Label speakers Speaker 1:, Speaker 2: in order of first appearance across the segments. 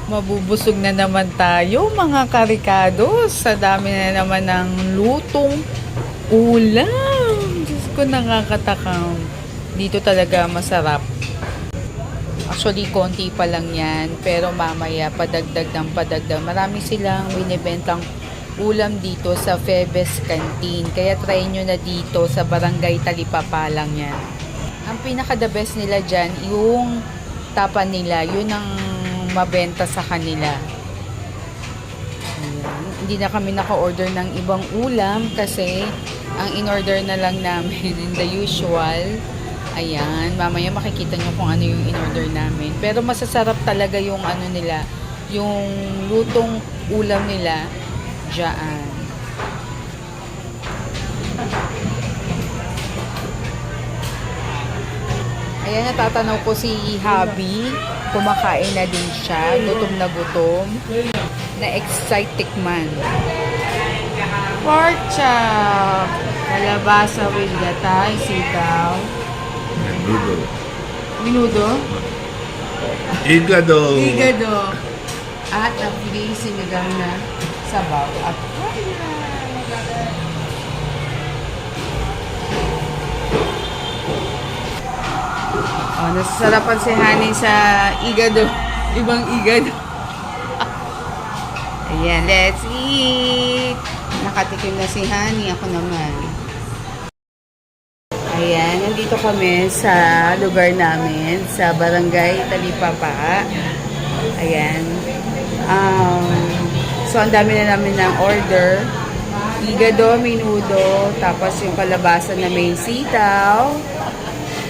Speaker 1: Mabubusog na naman tayo mga karikados. Sa dami na naman ng lutong ulam. Diyos ko, nakakatakam. Dito talaga masarap. Actually, konti pa lang yan. Pero mamaya, padagdag ng padagdag. Marami silang binibentang ulam dito sa Febes Canteen. Kaya try nyo na dito sa Barangay Talipapa lang yan. Ang pinaka-the best nila dyan, yung tapa nila. Yun ang mabenta sa kanila. Ayan. Hindi na kami naka-order ng ibang ulam kasi ang in-order na lang namin in the usual. Ayan, mamaya makikita nyo kung ano yung in-order namin. Pero masasarap talaga yung ano nila, yung lutong ulam nila dyan. Ayan, natatanaw ko si Habi. Kumakain na din siya. Gutom na gutom. Na-excite tikman. Pork chop. Kalabasa with gatay, sitaw.
Speaker 2: Menudo.
Speaker 1: Minudo?
Speaker 2: Hígado.
Speaker 1: Hígado. At ang sinigang na sabaw. At oh, nasasarapan si Honey sa igado. Ibang igado. Ayan, let's eat. Nakatikim na si Honey. Ako naman. Ayan, nandito kami sa lugar namin, sa Barangay Talipapa. Ayan. So, ang dami na namin ng order. Hígado, minudo, tapos yung kalabasa na may sitaw,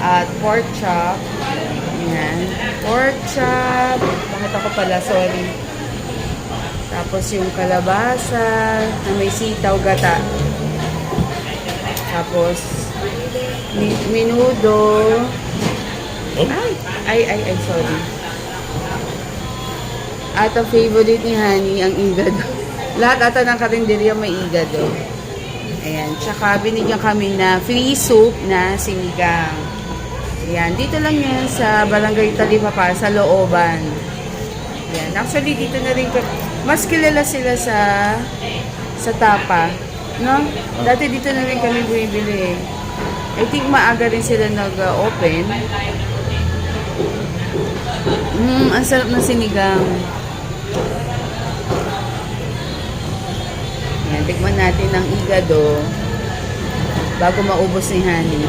Speaker 1: at pork chop. Ayan. Pork chop. Bakit ako pala? Sorry. Tapos yung kalabasa na may sitaw, gata. Tapos minudo. Ay, sorry. At ang favorite ni Honey, ang igado. Lahat ata ng karinderya may igado. Ayan. Tsaka binigyan kami na free soup na sinigang. Ayan. Dito lang yan sa Barangay Talipapa, sa looban. Ayan. Actually, dito na rin mas kilala sila sa tapa. No? Dati dito na rin kami bumibili. I think maaga rin sila nag-open. Ang sarap na sinigang. Ayan, tikman natin ang igado bago maubos ni Honey.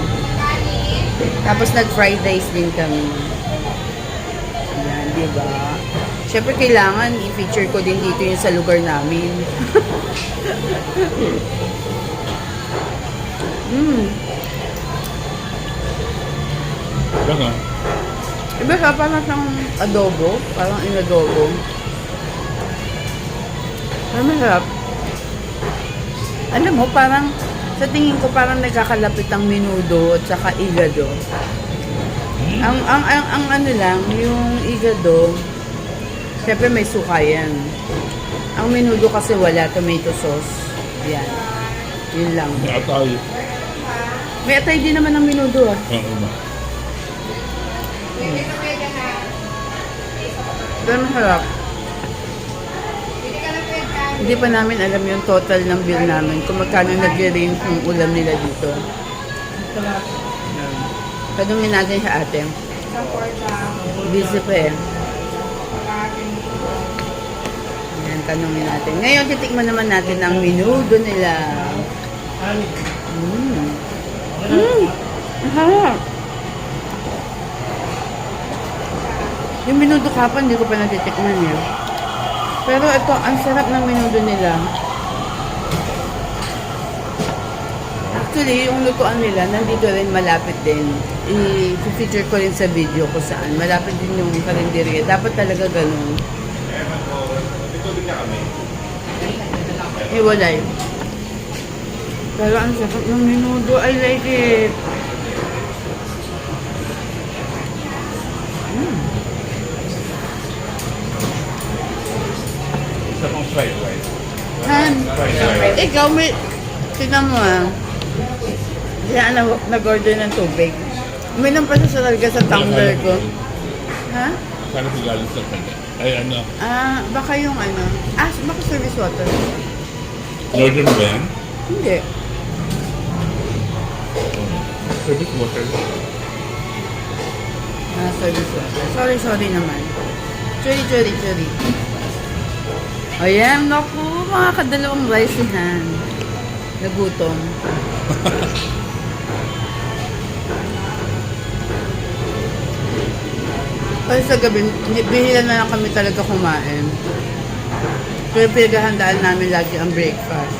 Speaker 1: Tapos nag-fried rice din kami. Ayan, diba? Siyempre kailangan i-feature ko din dito yung sa lugar namin.
Speaker 2: Baka.
Speaker 1: Iba siya parang siyang adobo. Parang inadobo. Pero masarap. Alam mo, parang sa tingin ko parang nagkakalapit ang minudo at saka igado. Ang ano lang, yung igado, syempre may suka yan. Ang minudo kasi wala, tomato sauce. Yan. Yun lang.
Speaker 2: May atay.
Speaker 1: May atay din naman ang minudo ah.
Speaker 2: Oo ba?
Speaker 1: Pero masarap. Hindi pa namin alam yung total ng bill namin kung magkano nag-range yung ulam nila dito. Tanungin natin sa ate. Busy pa eh. Ayan, tanungin natin. Ngayon, titikman naman natin ang minudo nila. Harap. Yung minudo kapon, hindi ko pa natitikman yun. Pero ito, ang sarap ng minudo nila. Actually, yung lutuan nila, nandito rin malapit din. I-feature ko rin sa video ko saan. Malapit din yung karinderya. Dapat talaga ganun. Hiwalay. Pero ang sarap ng minudo. I like it.
Speaker 2: Isa pang fried rice.
Speaker 1: Han,
Speaker 2: Fried rice.
Speaker 1: ikaw may... Tignan mo ah. Kaya nag-order ng tubig. Uminom pa siya talaga sa tumbler ko. Ha?
Speaker 2: Sana si galing sa kanya. Ay, ano?
Speaker 1: Baka yung ano. Baka service water.
Speaker 2: Northern ba yan?
Speaker 1: Hindi.
Speaker 2: Service water.
Speaker 1: Service water. Sorry naman. Churi. Ayan, naku, mga kadalawang risihan. Nagutom. Kasi sa gabi, bihira na lang kami talaga kumain. Pero pinaghahandaan namin lagi ang breakfast.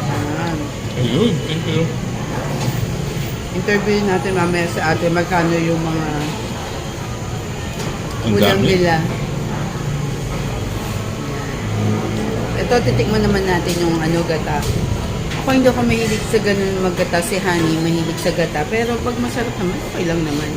Speaker 1: Ayan.
Speaker 2: Ayun, thank you.
Speaker 1: Interview natin mamaya sa ate magkano yung mga
Speaker 2: Ang
Speaker 1: ulam
Speaker 2: dami.
Speaker 1: nila. Ito, titikman naman natin yung ano, gata. Ako hindi ako mahilig sa ganun maggata. Si Honey, mahilig sa gata. Pero pag masarap naman, okay lang naman.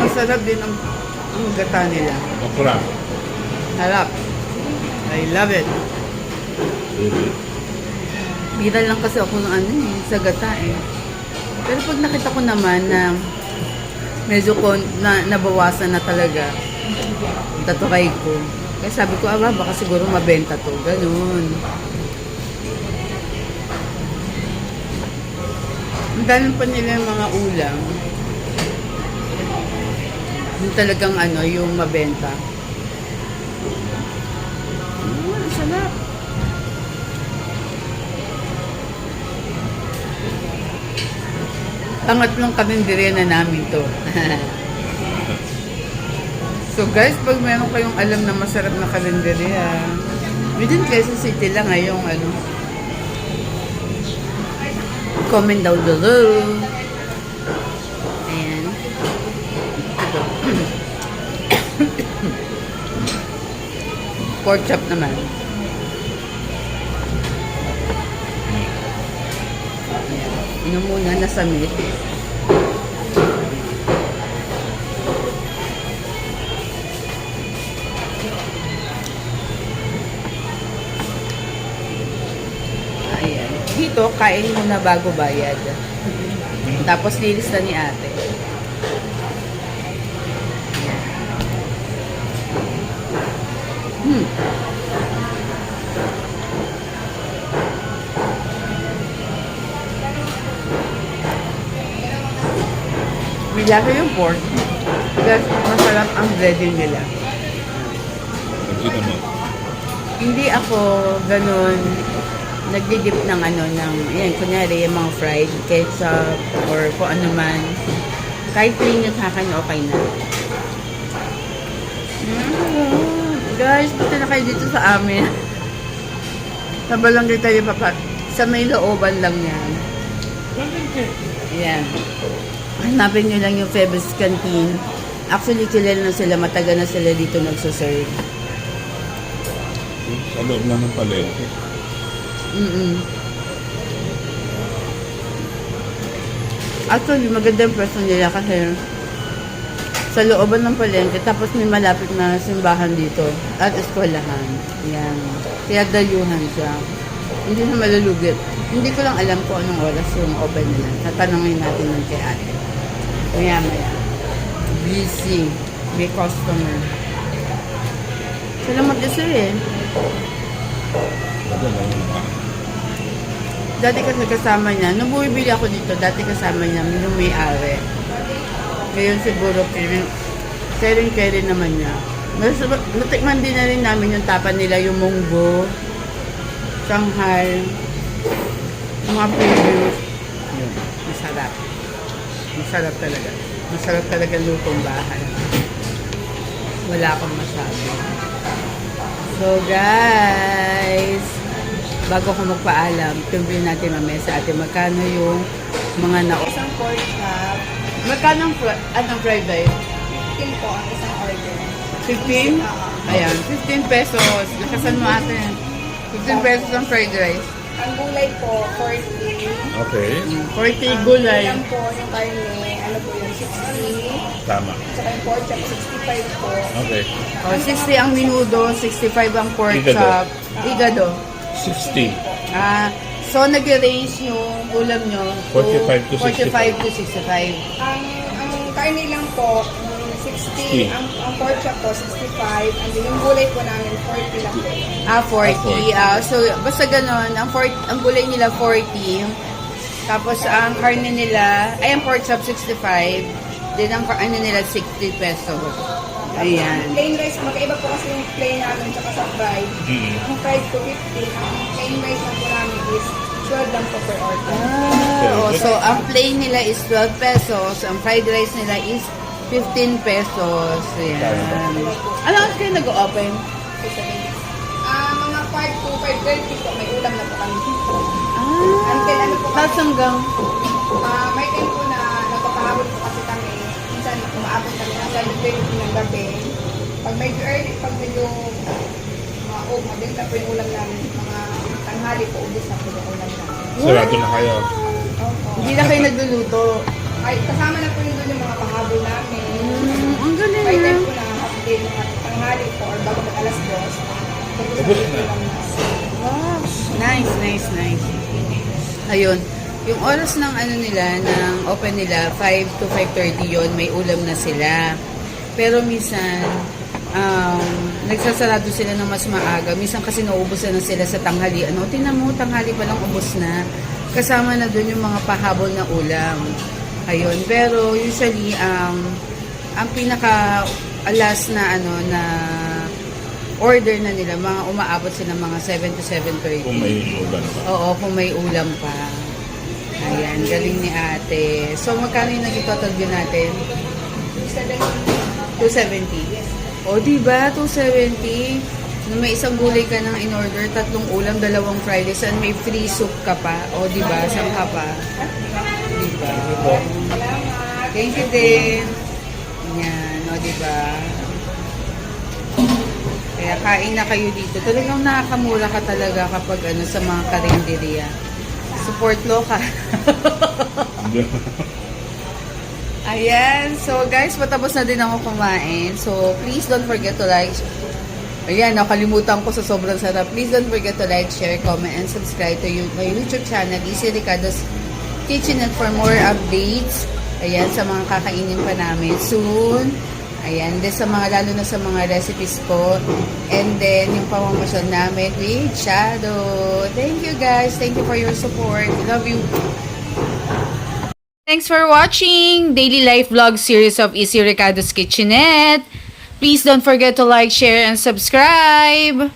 Speaker 1: Masarap din ang gata nila.
Speaker 2: Okra.
Speaker 1: Harap. I love it. Bira lang kasi ako ng ano sa gata eh. Pero pag nakita ko naman na medyo nabawasan na talaga, tatry ko. Kaya sabi ko, baka siguro mabenta to. Ganun. Ang dami pa nila yung mga ulam. Yung talagang ano, yung mabenta. Ang sarap. Pangatlong karinderya na namin to. So guys, pag meron kayong alam na masarap na karinderya, within Quezon City lang ngayong ano, comment down below. Ayan. Ito. Pork chop naman. Ano muna, nasa meat. Ayan. Dito, kain muna bago bayad. Tapos lilista ni ate. Ayan. Milasa yung pork. Plus, masarap ang breading nila.
Speaker 2: Pagkita mo.
Speaker 1: Hindi ako ganun nagdidip ng ano, yan, kunyari yung mga fried ketchup or kung ano man. Kahit plain yung hakan, okay na. Guys, punta na kayo dito sa amin. Sa Barangay Talipapa. Sa may looban lang yan. Yan. Hanapin nyo lang yung Febes Canteen. Actually, kilala na sila. Matagal na sila dito nagsaserve.
Speaker 2: Sa loob lang ng palengke.
Speaker 1: Actually, maganda yung person nila kasi sa looban ng palengke, tapos may malapit na simbahan dito at eskwelahan. Yan. Kaya dayuhan siya. Hindi na malalugit. Hindi ko lang alam kung anong oras yung open nila. Tatanungin natin ng kay ate. Maya. Busy. May customer. Sila mag-isa eh. Dati kasi kasama niya, nung bumibili ako dito, dati kasama niya, yung may-ari. Ngayon siguro, caring naman niya. Natikman din na rin namin yung tapa nila, yung munggo, Shanghai, mga previews. Yun, masarap. Masarap talaga. Masarap talaga lutong bahay. Wala akong masabi. So guys, bago ko magpaalam, tumbin natin mamaya sa atin magkano yung mga
Speaker 3: Isang pork chop.
Speaker 1: Magkano ang fried rice?
Speaker 3: 15 po ang isang order.
Speaker 1: 15? Ayan, 15 pesos. Lakasan mo ate. 15 pesos ang fried rice.
Speaker 3: Ang gulay po, 40.
Speaker 2: Okay.
Speaker 4: 40 gulay.
Speaker 3: Ang po, yung karne, ano po yung 60.
Speaker 2: Tama.
Speaker 3: Saka yung pork chop, 65 po.
Speaker 2: Okay.
Speaker 4: 60 ang minudo, 65 ang pork
Speaker 2: Higado.
Speaker 4: chop. Higado.
Speaker 2: 60.
Speaker 4: So nag-range yung ulam nyo
Speaker 2: 45 to
Speaker 4: 45 to 65.
Speaker 3: Ang karne lang po, 60.
Speaker 2: 60.
Speaker 3: Ang pork chop po, 65. And then yung gulay po namin, 40 lang po.
Speaker 4: 40.
Speaker 2: 40.
Speaker 4: So basta ganon, ang gulay nila 40. Tapos ang karne nila, ay ang pork chop 65. Then ang ano nila 60 pesos. Ayan.
Speaker 3: Plain rice, magkaiba po kasi yung plain namin tsaka sa fried. Ang fried po 50. Ang plain rice lang po namin is 12 lang po per order.
Speaker 4: So ang plain nila is 12 pesos, ang fried rice nila is 15 pesos. Ayan. Ano oras kayo nag-open?
Speaker 3: Mga 5 to 5:30 po, may ulam na po kami. Until ano po
Speaker 4: Tapos
Speaker 3: kami,
Speaker 4: hanggang
Speaker 3: may time po na nagpapahabol po kasi kami. Minsan umaabot kami ng 7:30 ng gabi. Pag medyo early, pag medyo mabilis na po yung ulam namin, mga tanghali po, ubos na po yung ulam namin.
Speaker 2: Sarado na kayo.
Speaker 3: Opo.
Speaker 4: hindi na kayo nagluluto.
Speaker 3: Ay, kasama na po yun doon yung mga pahabol namin.
Speaker 4: Ang galing
Speaker 3: May
Speaker 4: na.
Speaker 3: time po na update mga tanghali po or bago mag alas 2.
Speaker 2: Ubos na.
Speaker 4: Wow. Nice, nice, nice. Ayun. Yung oras ng ano nila, ng open nila, 5 to 5:30 yon, may ulam na sila. Pero minsan, nagsasarado sila ng mas maaga. Minsan kasi naubos na sila sa tanghali. Tingnan mo, tanghali pa lang ubos na. Kasama na dun yung mga pahabol na ulam. Ayun. Pero usually, ang pinaka last na na order na nila, mga umaabot sila mga 7 to 7:30.
Speaker 2: Kung may ulan pa.
Speaker 4: Oo, kung may ulam pa. Ayan, galing ni ate. So, magkano yung naging total bill natin? 270. O, diba? 270. Nung may isang gulay ka nang in-order, 3 ulam, 2 fried rice, and may free soup ka pa. O, diba? Saan ka pa? Diba? Thank you din. Yan, o, diba? Kaya kain na kayo dito. Talagang nakakamura ka talaga kapag sa mga karinderya. Support local. Ayan. So, guys, patapos na din ako kumain. So, please don't forget to like. Ayan, nakalimutan ko sa sobrang sarap. Please don't forget to like, share, comment, and subscribe to my YouTube channel, Easy Ricardo's Kitchen, and for more updates. Ayan, sa mga kakainin pa namin soon. Ayan, then lalo na sa mga recipes ko. And then, yung pamamasyal namin with Shadow. Thank you guys. Thank you for your support. Love you. Thanks for watching Daily Life Vlog series of Easy Ricardo's Kitchenette. Please don't forget to like, share, and subscribe.